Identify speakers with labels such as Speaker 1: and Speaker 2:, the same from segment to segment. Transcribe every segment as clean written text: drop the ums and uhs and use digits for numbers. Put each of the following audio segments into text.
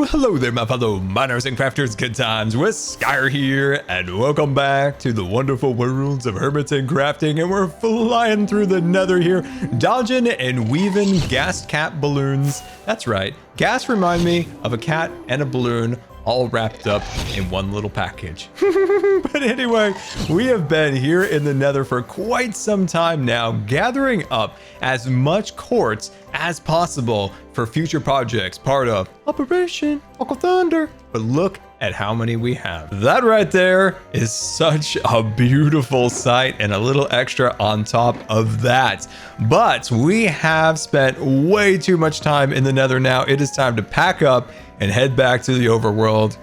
Speaker 1: Hello there, my fellow miners and crafters. Good times with Scar here, and welcome back to the wonderful worlds of hermits and crafting. And we're flying through the nether here, dodging and weaving gas cat balloons. That's right, gas remind me of a cat and a balloon all wrapped up in one little package. But anyway, we have been here in the nether for quite some time now, gathering up as much quartz as possible for future projects, part of Operation Uncle Thunder. But look at how many we have. That right there is such a beautiful sight, and a little extra on top of that. But we have spent way too much time in the nether now. It is time to pack up and head back to the overworld.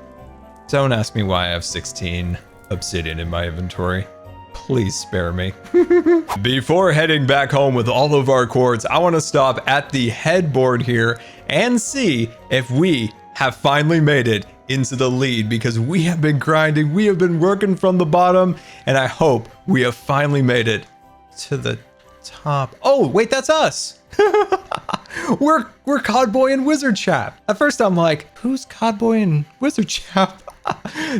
Speaker 1: Don't ask me why I have 16 obsidian in my inventory. Please spare me. Before heading back home with all of our quartz, I want to stop at the headboard here and see if we have finally made it into the lead, because we have been grinding, we have been working from the bottom, and I hope we have finally made it to the top. Oh, wait, that's us. We're Codboy and Wizard Chap. At first I'm like, who's Codboy and Wizard Chap?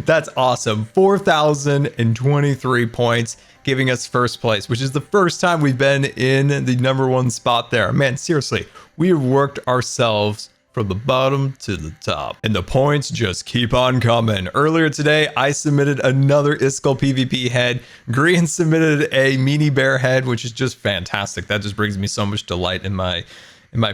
Speaker 1: That's awesome. 4,023 points, giving us first place, which is the first time we've been in the #1 spot there. Man, seriously, we have worked ourselves from the bottom to the top, and the points just keep on coming. Earlier today, I submitted another Iskall PvP head. Grian submitted a mini bear head, which is just fantastic. That just brings me so much delight in my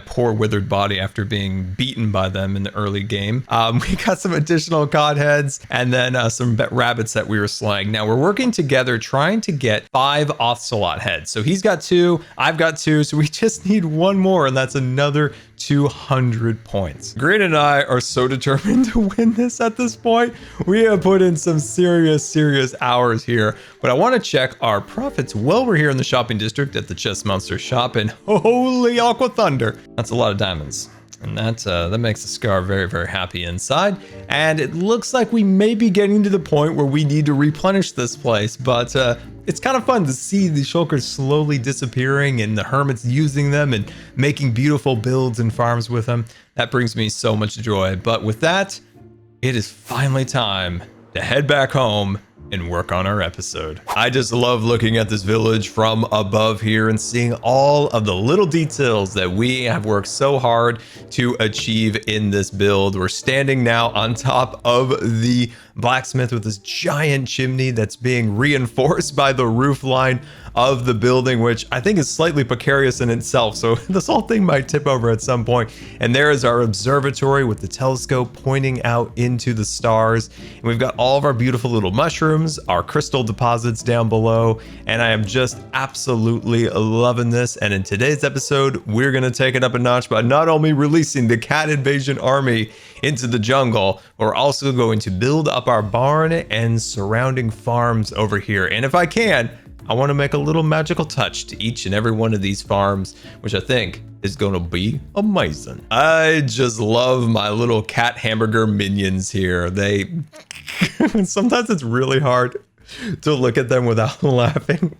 Speaker 1: poor withered body after being beaten by them in the early game. We got some additional cod heads, and then some rabbits that we were slaying. Now we're working together trying to get 5 ocelot heads. So he's got 2, I've got 2, so we just need 1 more, and that's another 200 points. Grian and I are so determined to win this at this point. We have put in some serious hours here, but I want to check our profits while we're here in the shopping district at the Chest Monster shop, and holy Aqua Thunder, that's a lot of diamonds. And that makes the Scar very happy inside. And it looks like we may be getting to the point where we need to replenish this place, but it's kind of fun to see the shulkers slowly disappearing and the hermits using them and making beautiful builds and farms with them. That brings me so much joy. But with that, it is finally time to head back home and work on our episode. I just love looking at this village from above here and seeing all of the little details that we have worked so hard to achieve in this build. We're standing now on top of the blacksmith with this giant chimney that's being reinforced by the roof line of the building, which I think is slightly precarious in itself, so this whole thing might tip over at some point. And there is our observatory with the telescope pointing out into the stars, and we've got all of our beautiful little mushrooms, our crystal deposits down below, and I am just absolutely loving this. And in today's episode, we're gonna take it up a notch by not only releasing the cat invasion army into the jungle, we're also going to build up our barn and surrounding farms over here. And if I can, I want to make a little magical touch to each and every one of these farms, which I think is going to be amazing. I just love my little cat hamburger minions here. They sometimes it's really hard to look at them without laughing.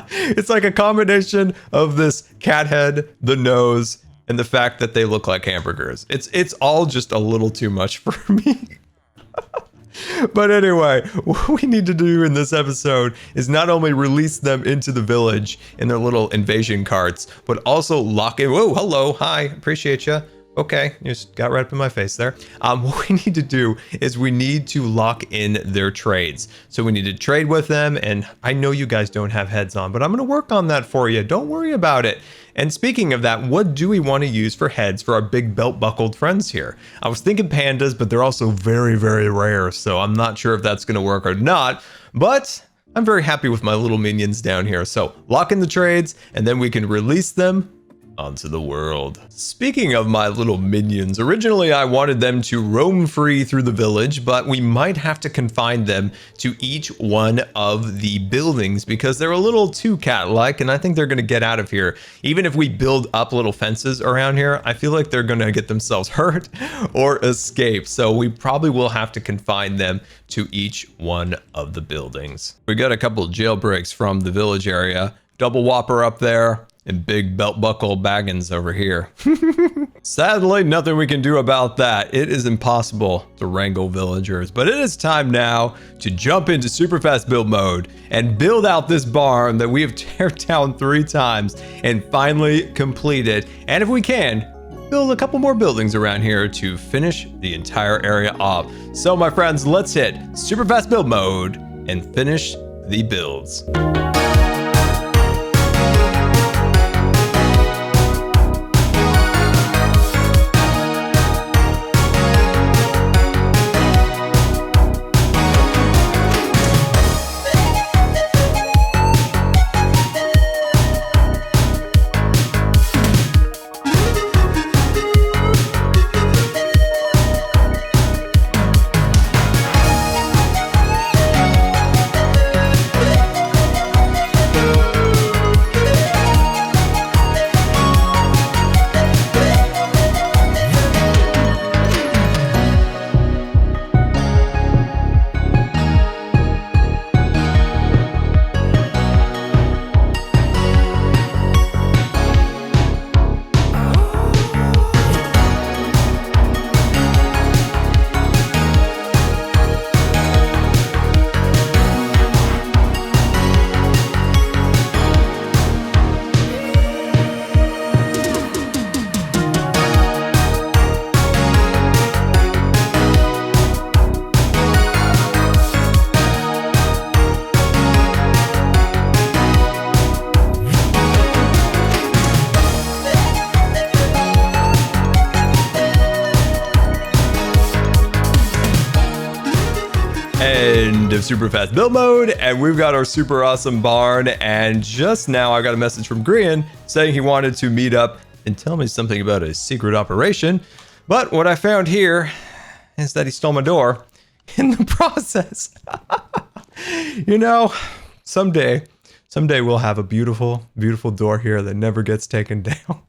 Speaker 1: It's like a combination of this cat head, the nose, and the fact that they look like hamburgers. It's all just a little too much for me. But anyway, what we need to do in this episode is not only release them into the village in their little invasion carts, but also lock in. Whoa, hello, hi, appreciate you. Okay, you just got right up in my face there. What we need to do is we need to lock in their trades. So we need to trade with them, and I know you guys don't have heads on, but I'm gonna work on that for you. Don't worry about it. And speaking of that, what do we want to use for heads for our big belt-buckled friends here? I was thinking pandas, but they're also very rare, so I'm not sure if that's gonna work or not, but I'm very happy with my little minions down here. So lock in the trades, and then we can release them onto the world. Speaking of my little minions, originally I wanted them to roam free through the village, but we might have to confine them to each one of the buildings because they're a little too cat-like, and I think they're gonna get out of here. Even if we build up little fences around here, I feel like they're gonna get themselves hurt or escape. So we probably will have to confine them to each one of the buildings. We got a couple jailbreaks from the village area. Double Whopper up there, and big belt buckle Baggins over here. Sadly, nothing we can do about that. It is impossible to wrangle villagers, but it is time now to jump into super fast build mode and build out this barn that we have teared down 3 times and finally complete it. And if we can, build a couple more buildings around here to finish the entire area off. So my friends, let's hit super fast build mode and finish the builds. End of super fast build mode, and we've got our super awesome barn. And just now I got a message from Grian saying he wanted to meet up and tell me something about a secret operation. But what I found here is that he stole my door in the process. You know, someday we'll have a beautiful door here that never gets taken down.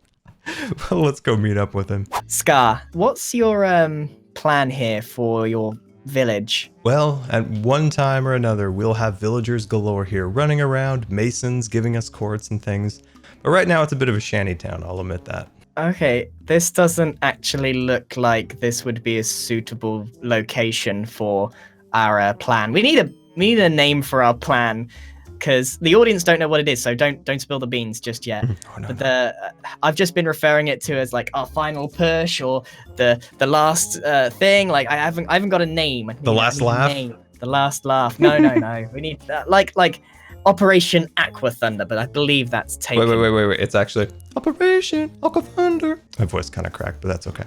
Speaker 1: But let's go meet up with him.
Speaker 2: Scar, what's your plan here for your village?
Speaker 1: Well, at one time or another, we'll have villagers galore here running around, masons giving us quartz and things. But right now it's a bit of a shanty town, I'll admit that.
Speaker 2: Okay, this doesn't actually look like this would be a suitable location for our plan. We need a name for our plan, because the audience don't know what it is, so don't spill the beans just yet.
Speaker 1: Oh, no,
Speaker 2: but I've just been referring it to as like our final push or the last thing. Like I haven't got a name.
Speaker 1: The last laugh.
Speaker 2: The last laugh. No. We need like Operation Aqua Thunder, but I believe that's taken.
Speaker 1: Wait. It's actually Operation Aqua Thunder. My voice kind of cracked, but that's okay.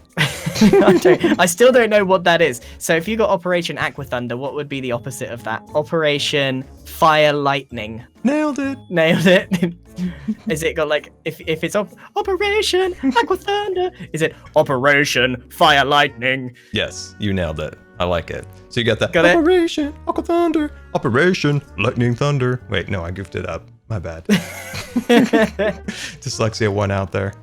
Speaker 2: I still don't know what that is. So if you got Operation Aqua Thunder, what would be the opposite of that? Operation Fire Lightning.
Speaker 1: Nailed it.
Speaker 2: Is it got like, if it's Operation Aqua Thunder, is it Operation Fire Lightning?
Speaker 1: Yes, you nailed it. I like it. So you got that.
Speaker 2: Got
Speaker 1: Operation Aqua Thunder. Operation Lightning Thunder. Wait, no, I goofed it up. My bad. Dyslexia won out there.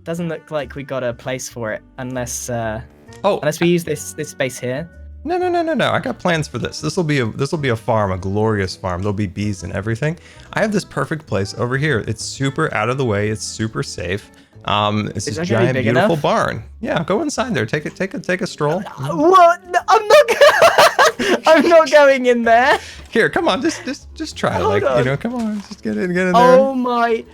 Speaker 2: Doesn't look like we got a place for it unless
Speaker 1: unless
Speaker 2: we use this space here.
Speaker 1: No. I got plans for this. This will be a farm, a glorious farm. There'll be bees and everything. I have this perfect place over here. It's super out of the way. It's super safe. It's this giant, beautiful barn. Yeah, go inside there. Take a stroll.
Speaker 2: What? No, I'm not going in there.
Speaker 1: Here, come on. Just try.
Speaker 2: Hold on.
Speaker 1: Come on. Just get in there.
Speaker 2: Oh my.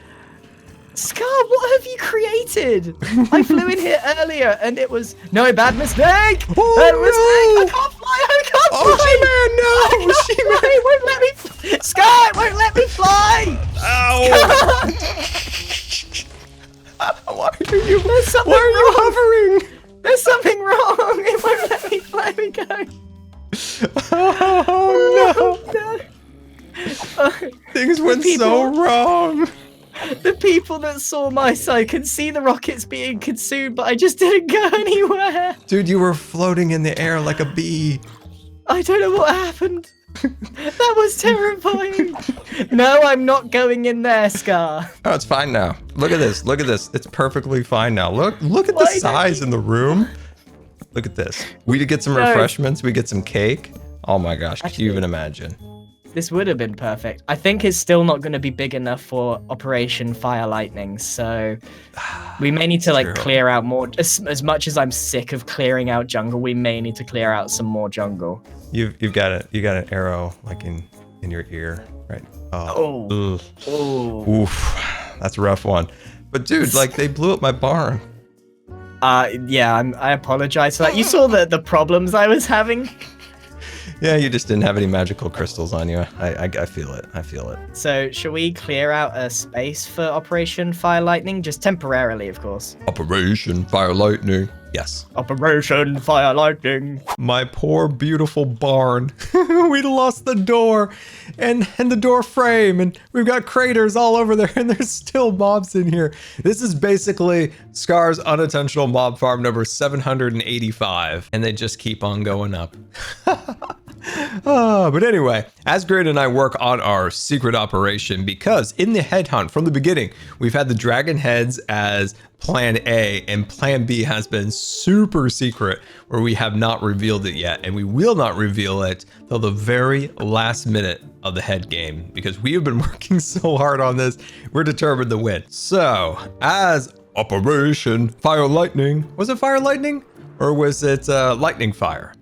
Speaker 2: Scar, what have you created? I flew in here earlier and it was no bad mistake. Bad mistake. I can't fly.
Speaker 1: Oh,
Speaker 2: fly.
Speaker 1: She-Man, no.
Speaker 2: It won't let me. Scar, it won't let me fly.
Speaker 1: Ow. Why are you hovering?
Speaker 2: There's something wrong. It won't let me fly. Let me go.
Speaker 1: Oh no. Things went so wrong.
Speaker 2: The people that saw my side can see the rockets being consumed, but I just didn't go anywhere.
Speaker 1: Dude, you were floating in the air like a bee.
Speaker 2: I don't know what happened. That was terrifying. No, I'm not going in there, Scar.
Speaker 1: Oh, it's fine now. Look at this. It's perfectly fine now. Look at the size in the room. Look at this. We get some refreshments. We get some cake. Oh my gosh, could you even imagine?
Speaker 2: This would have been perfect. I think it's still not going to be big enough for Operation Fire Lightning, so we may need to like clear out more. As much as I'm sick of clearing out jungle, we may need to clear out some more jungle.
Speaker 1: You got an arrow like in your ear, right? Oh. Oof. That's a rough one. But dude, like they blew up my barn.
Speaker 2: Yeah, I apologize for that. You saw the problems I was having.
Speaker 1: Yeah, you just didn't have any magical crystals on you. I feel it. I feel it.
Speaker 2: So, should we clear out a space for Operation Fire Lightning? Just temporarily, of course.
Speaker 1: Operation Fire Lightning. Yes.
Speaker 2: Operation Fire Lightning.
Speaker 1: My poor, beautiful barn. We lost the door and the door frame, and we've got craters all over there, and there's still mobs in here. This is basically Scar's unintentional mob farm number 785, and they just keep on going up. But anyway, as Grian and I work on our secret operation, because in the headhunt from the beginning, we've had the dragon heads as plan A, and plan B has been super secret, where we have not revealed it yet, and we will not reveal it till the very last minute of the head game, because we have been working so hard on this. We're determined to win. So, as Operation Fire Lightning, was it Fire Lightning? Or was it Lightning Fire?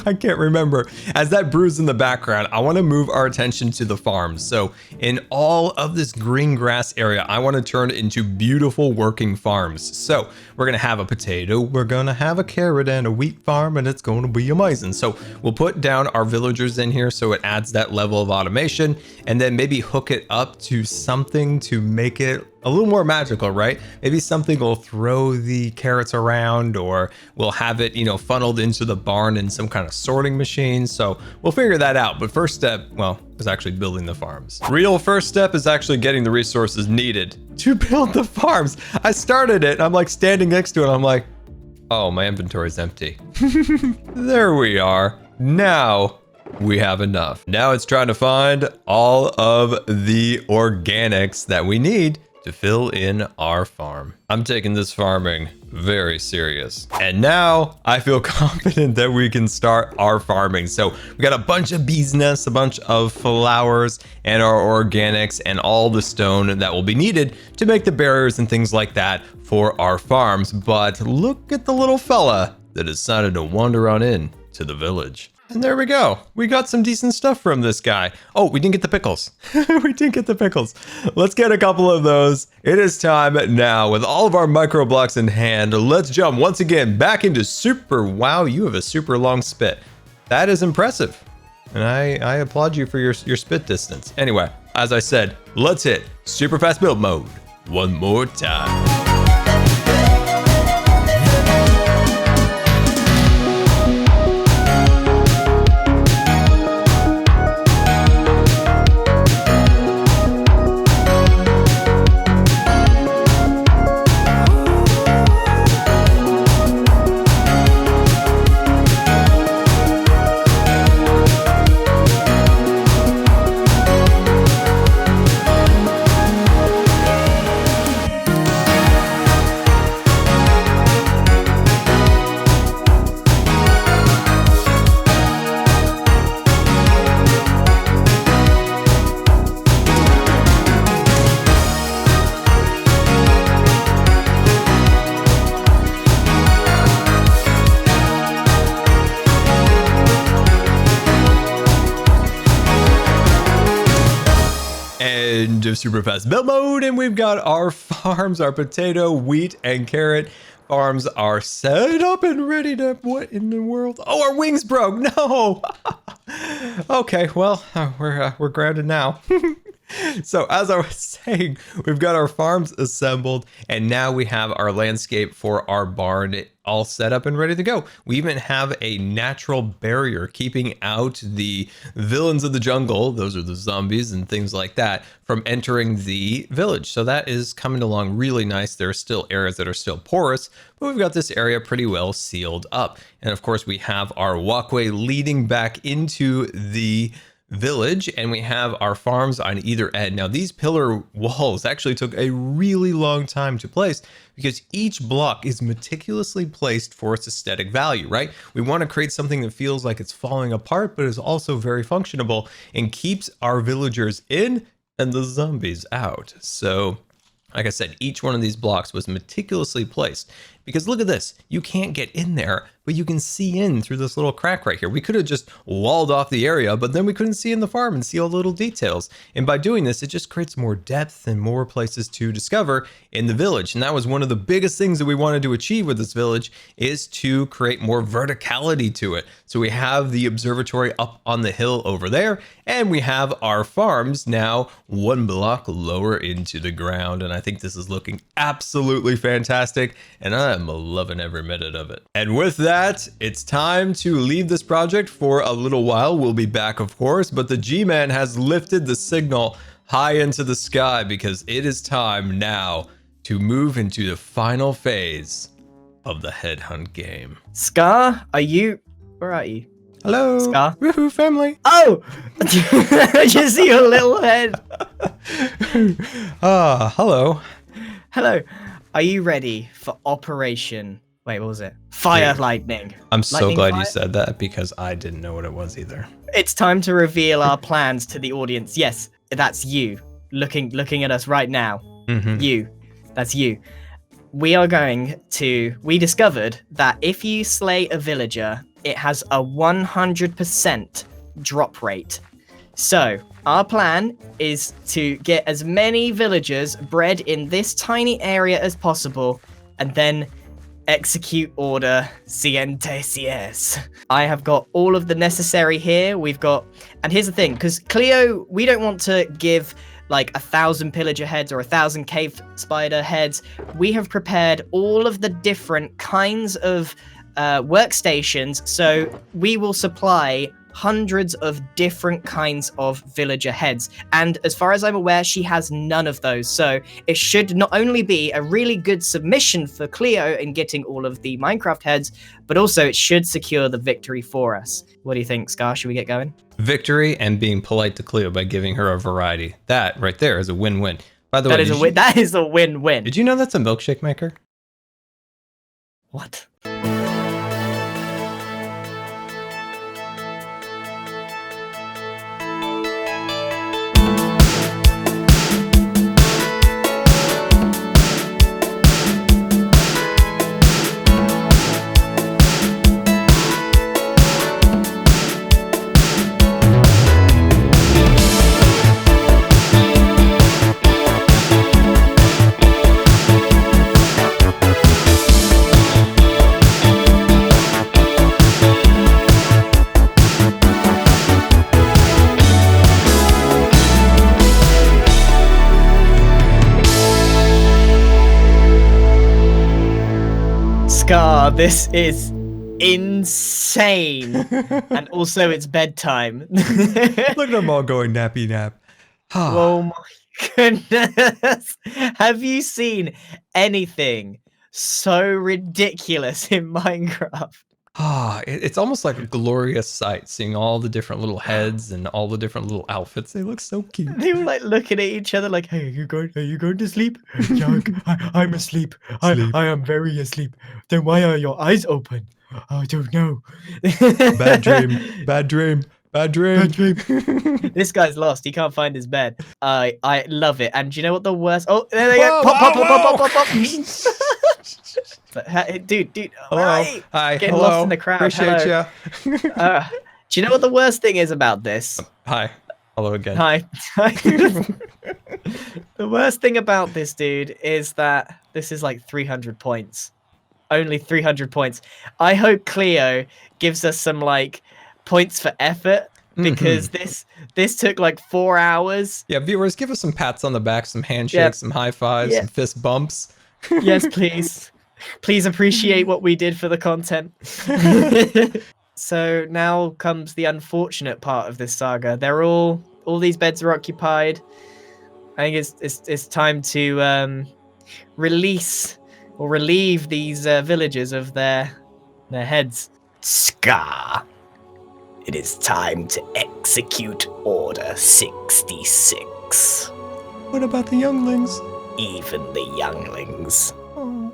Speaker 1: I can't remember. As that brews in the background, I want to move our attention to the farms. So in all of this green grass area, I want to turn it into beautiful working farms. So we're going to have a potato, we're going to have a carrot and a wheat farm, and it's going to be amazing. So we'll put down our villagers in here so it adds that level of automation, and then maybe hook it up to something to make it a little more magical, right? Maybe something will throw the carrots around, or we'll have it, funneled into the barn in some kind of sorting machine. So we'll figure that out. But first step, well, is actually building the farms. Real first step is actually getting the resources needed to build the farms. I started it, and I'm like standing next to it. I'm like, oh, my inventory is empty. There we are. Now we have enough. Now it's trying to find all of the organics that we need to fill in our farm. I'm taking this farming very serious. And now I feel confident that we can start our farming. So we got a bunch of bees nests, a bunch of flowers, and our organics, and all the stone that will be needed to make the barriers and things like that for our farms. But look at the little fella that decided to wander on in to the village. And there we go. We got some decent stuff from this guy. Oh, we didn't get the pickles. We didn't get the pickles. Let's get a couple of those. It is time now, with all of our micro blocks in hand. Let's jump once again back into super. Wow, you have a super long spit. That is impressive. And I applaud you for your spit distance. Anyway, as I said, let's hit super fast build mode one more time. Of super fast build mode, and we've got our farms, our potato, wheat, and carrot farms are set up and ready to, what in the world? Oh, our wings broke. No. Okay, well, we're grounded now. So as I was saying, we've got our farms assembled, and now we have our landscape for our barn all set up and ready to go. We even have a natural barrier keeping out the villains of the jungle, those are the zombies and things like that, from entering the village. So that is coming along really nice. There are still areas that are still porous, but we've got this area pretty well sealed up. And of course, we have our walkway leading back into the village, and we have our farms on either end. Now, these pillar walls actually took a really long time to place because each block is meticulously placed for its aesthetic value, right? We want to create something that feels like it's falling apart, but is also very functionable and keeps our villagers in and the zombies out. So, like I said, each one of these blocks was meticulously placed because look at this. You can't get in there, but you can see in through this little crack right here. We could have just walled off the area, but then we couldn't see in the farm and see all the little details. And by doing this, it just creates more depth and more places to discover in the village. And that was one of the biggest things that we wanted to achieve with this village, is to create more verticality to it. So we have the observatory up on the hill over there, and we have our farms now 1 block lower into the ground. And I think this is looking absolutely fantastic, and I'm loving every minute of it. And with that, it's time to leave this project for a little while. We'll be back, of course, but the G-Man has lifted the signal high into the sky because it is time now to move into the final phase of the headhunt game.
Speaker 2: Scar, where are you?
Speaker 1: Hello,
Speaker 2: Scar.
Speaker 1: Woohoo family.
Speaker 2: Oh, I just see your little head.
Speaker 1: Hello.
Speaker 2: Hello. Are you ready for Operation? Wait, what was it? Fire Lightning.
Speaker 1: I'm so
Speaker 2: Lightning
Speaker 1: glad
Speaker 2: fire?
Speaker 1: you said that because I didn't know what it was either.
Speaker 2: It's time to reveal our plans to the audience. Yes, that's you looking at us right now.
Speaker 1: Mm-hmm.
Speaker 2: That's you. We discovered that if you slay a villager, it has a 100% drop rate. So our plan is to get as many villagers bred in this tiny area as possible, and then execute order Siguiente CS. I have got all of the necessary here. And here's the thing, because Cleo, we don't want to give like 1,000 pillager heads or 1,000 cave spider heads. We have prepared all of the different kinds of workstations, so we will supply hundreds of different kinds of villager heads. And as far as I'm aware, she has none of those. So it should not only be a really good submission for Cleo in getting all of the Minecraft heads, but also it should secure the victory for us. What do you think, Scar? Should we get going?
Speaker 1: Victory and being polite to Cleo by giving her a variety. That right there is a win-win. By the way,
Speaker 2: that is a win-win.
Speaker 1: Did you know that's a milkshake maker?
Speaker 2: What? Scar, this is insane. And also it's bedtime.
Speaker 1: Look at them all going nappy nap.
Speaker 2: Oh my goodness. Have you seen anything so ridiculous in Minecraft?
Speaker 1: It's almost like a glorious sight, seeing all the different little heads and all the different little outfits. They look so cute.
Speaker 2: They were like looking at each other like, hey, are you going to sleep? Yeah, I'm asleep. I am very asleep. Then why are your eyes open? I don't know.
Speaker 1: Bad dream. Bad dream. Bad dream.
Speaker 2: Bad dream. This guy's lost. He can't find his bed. I love it. And do you know what the worst? Oh, there they go. Pop. But, dude.
Speaker 1: Hello. Hi.
Speaker 2: Getting
Speaker 1: Hello.
Speaker 2: lost in the crowd.
Speaker 1: Appreciate you.
Speaker 2: Do you know what the worst thing is about this?
Speaker 1: Hi. Hello again.
Speaker 2: Hi. The worst thing about this, dude, is that this is like 300 points. Only 300 points. I hope Cleo gives us some like points for effort, because this took like 4 hours.
Speaker 1: Yeah, viewers, give us some pats on the back, some handshakes, some high fives, some fist bumps.
Speaker 2: Yes, please. Please appreciate what we did for the content. So now comes the unfortunate part of this saga. All these beds are occupied. I think it's time to release or relieve these villagers of their heads. Scar, It is time to execute Order 66.
Speaker 1: What about the younglings?
Speaker 2: Even the younglings.
Speaker 1: Oh.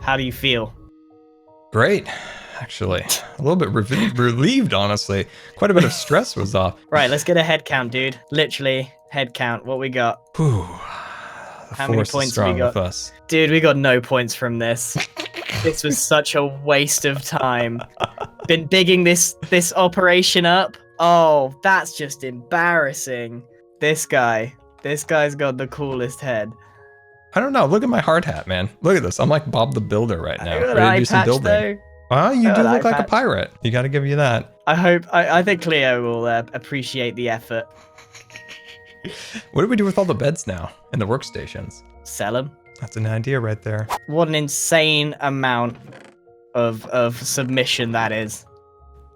Speaker 2: How do you feel?
Speaker 1: Great, actually. A little bit relieved, honestly. Quite a bit of stress was off.
Speaker 2: Right, let's get a head count, dude. Literally, head count. What we got?
Speaker 1: Whew. The
Speaker 2: How many
Speaker 1: force is
Speaker 2: points have we
Speaker 1: strong
Speaker 2: got?
Speaker 1: with us.
Speaker 2: Dude, we got no points from this. This was such a waste of time. Been bigging this operation up. Oh, that's just embarrassing. This guy's got the coolest head.
Speaker 1: I don't know. Look at my hard hat, man. Look at this. I'm like Bob the Builder right now.
Speaker 2: I got an
Speaker 1: Ready to
Speaker 2: eye
Speaker 1: do some
Speaker 2: patch,
Speaker 1: building.
Speaker 2: though.
Speaker 1: Well, you
Speaker 2: I
Speaker 1: do
Speaker 2: got an
Speaker 1: look
Speaker 2: eye
Speaker 1: like a
Speaker 2: patch.
Speaker 1: pirate. You got to give you that.
Speaker 2: I think Cleo will appreciate the effort.
Speaker 1: What do we do with all the beds now and the workstations?
Speaker 2: Sell them.
Speaker 1: That's an idea right there.
Speaker 2: What an insane amount of submission that is.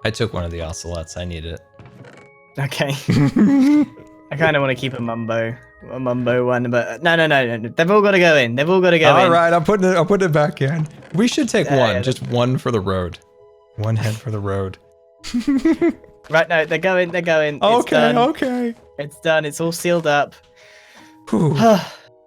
Speaker 1: I took one of the ocelots. I need it.
Speaker 2: Okay. I kind of want to keep a mumbo one, but no. They've all got to go in. They've all got to go in.
Speaker 1: All right, I'm putting it back in. We should take one,
Speaker 2: yeah,
Speaker 1: just one for the road. One head for the road.
Speaker 2: Right, no, they're going. It's
Speaker 1: Okay,
Speaker 2: done.
Speaker 1: okay.
Speaker 2: It's done. It's all sealed up.
Speaker 1: Whew.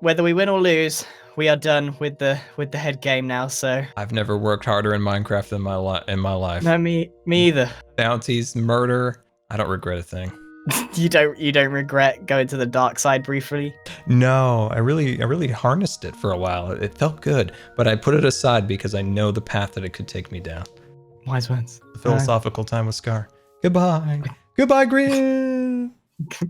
Speaker 2: Whether we win or lose, we are done with the head game now. So
Speaker 1: I've never worked harder in Minecraft than in my life.
Speaker 2: no, me either.
Speaker 1: Bounties, murder. I don't regret a thing.
Speaker 2: You don't regret going to the dark side briefly?
Speaker 1: No, I really harnessed it for a while. It felt good, but I put it aside because I know the path that it could take me down.
Speaker 2: Wise words.
Speaker 1: The philosophical time with Scar. Goodbye. Goodbye, Grian.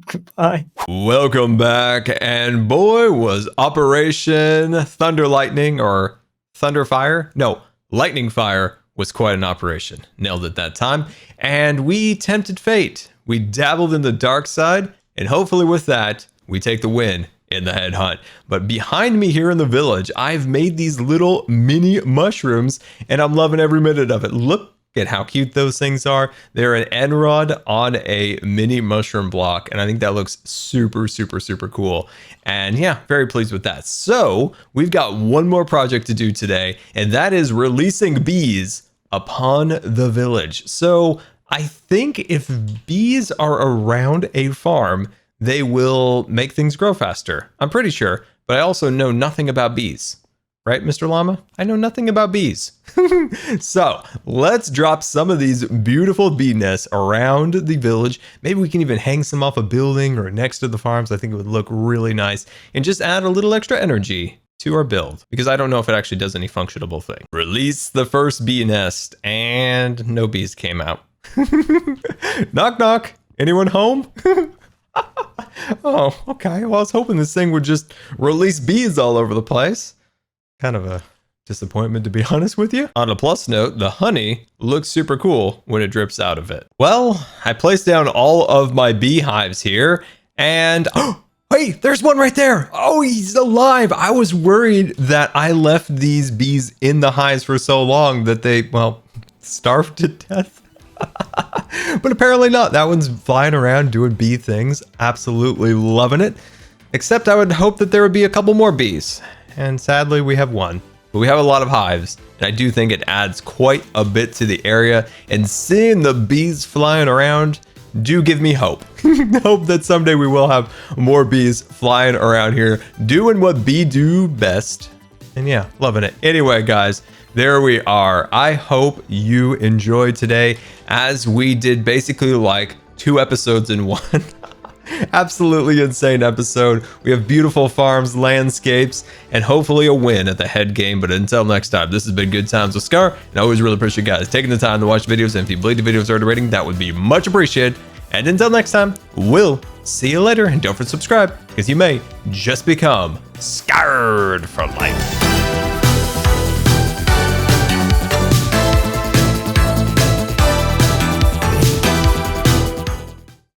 Speaker 2: Goodbye.
Speaker 1: Welcome back, and boy, was Operation Thunder Lightning or Thunder Fire? No, Lightning Fire was quite an operation. Nailed it that time, and we tempted fate. We dabbled in the dark side, and hopefully with that, we take the win in the head hunt. But behind me here in the village, I've made these little mini mushrooms, and I'm loving every minute of it. Look at how cute those things are. They're an end rod on a mini mushroom block, and I think that looks super, super, super cool. And yeah, very pleased with that. So we've got one more project to do today, and that is releasing bees upon the village. So I think if bees are around a farm, they will make things grow faster. I'm pretty sure, but I also know nothing about bees. Right, Mr. Llama? I know nothing about bees. So let's drop some of these beautiful bee nests around the village. Maybe we can even hang some off a building or next to the farms. I think it would look really nice and just add a little extra energy to our build, because I don't know if it actually does any functionable thing. Release the first bee nest, and no bees came out. Knock, knock. Anyone home? Oh, okay. Well, I was hoping this thing would just release bees all over the place. Kind of a disappointment, to be honest with you. On a plus note, the honey looks super cool when it drips out of it. Well, I placed down all of my beehives here, and hey, there's one right there. Oh, he's alive. I was worried that I left these bees in the hives for so long that they, well, starved to death. But apparently not. That one's flying around doing bee things. Absolutely loving it. Except I would hope that there would be a couple more bees. And sadly, we have one. But we have a lot of hives, and I do think it adds quite a bit to the area. And seeing the bees flying around do give me hope. Hope that someday we will have more bees flying around here, doing what bee do best. And yeah, loving it. Anyway, guys, there we are. I hope you enjoyed today, as we did basically like 2 episodes in one. Absolutely insane episode. We have beautiful farms, landscapes, and hopefully a win at the head game. But until next time, this has been Good Times with Scar, and I always really appreciate you guys taking the time to watch videos. And if you believe the videos are a rating, that would be much appreciated. And until next time, we'll see you later. And don't forget to subscribe, because you may just become scarred for life.